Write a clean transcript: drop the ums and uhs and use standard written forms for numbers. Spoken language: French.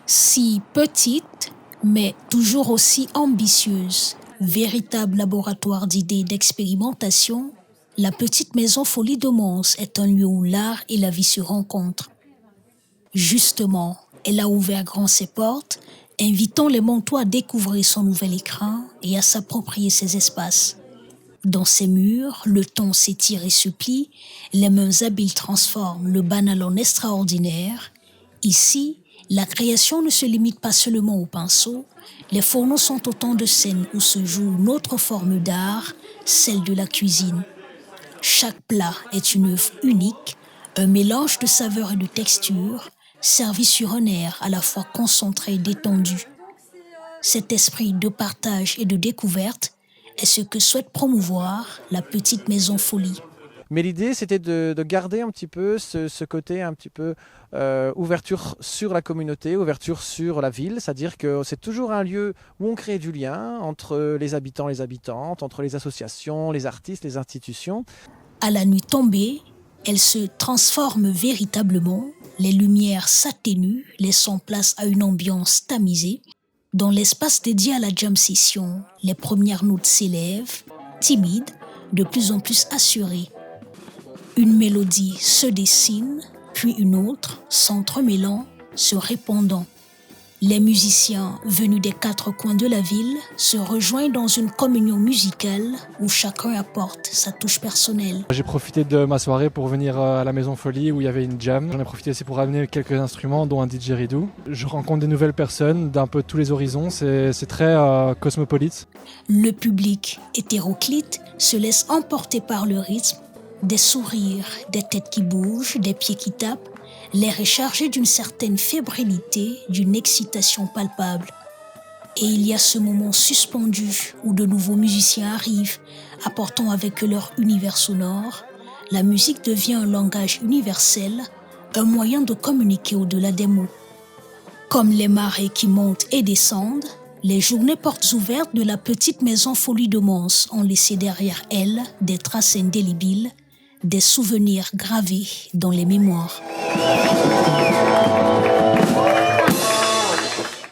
Si petite, mais toujours aussi ambitieuse, véritable laboratoire d'idées et d'expérimentation, la petite maison Folie de Mons est un lieu où l'art et la vie se rencontrent. Justement, elle a ouvert grand ses portes, invitant les Montois à découvrir son nouvel écrin et à s'approprier ses espaces. Dans ses murs, le ton s'étire et se plie, les mains habiles transforment le banal en extraordinaire. Ici, la création ne se limite pas seulement au pinceau, les fourneaux sont autant de scènes où se joue une autre forme d'art, celle de la cuisine. Chaque plat est une œuvre unique, un mélange de saveurs et de textures, servi sur un air à la fois concentré et détendu. Cet esprit de partage et de découverte est ce que souhaite promouvoir la petite maison Folie. Mais l'idée, c'était de garder un petit peu ce côté un petit peu ouverture sur la communauté, ouverture sur la ville. C'est-à-dire que c'est toujours un lieu où on crée du lien entre les habitants, les habitantes, entre les associations, les artistes, les institutions. À la nuit tombée, elle se transforme véritablement. Les lumières s'atténuent, laissant place à une ambiance tamisée. Dans l'espace dédié à la jam session, les premières notes s'élèvent, timides, de plus en plus assurées. Une mélodie se dessine, puis une autre, s'entremêlant, se répandant. Les musiciens venus des quatre coins de la ville se rejoignent dans une communion musicale où chacun apporte sa touche personnelle. J'ai profité de ma soirée pour venir à la Maison Folie où il y avait une jam. J'en ai profité aussi pour amener quelques instruments, dont un didgeridoo. Je rencontre des nouvelles personnes d'un peu tous les horizons. C'est très cosmopolite. Le public hétéroclite se laisse emporter par le rythme, des sourires, des têtes qui bougent, des pieds qui tapent. L'air est chargé d'une certaine fébrilité, d'une excitation palpable. Et il y a ce moment suspendu où de nouveaux musiciens arrivent, apportant avec eux leur univers sonore. La musique devient un langage universel, un moyen de communiquer au-delà des mots. Comme les marées qui montent et descendent, les journées portes ouvertes de la petite maison Folie de Mons ont laissé derrière elles des traces indélébiles, des souvenirs gravés dans les mémoires.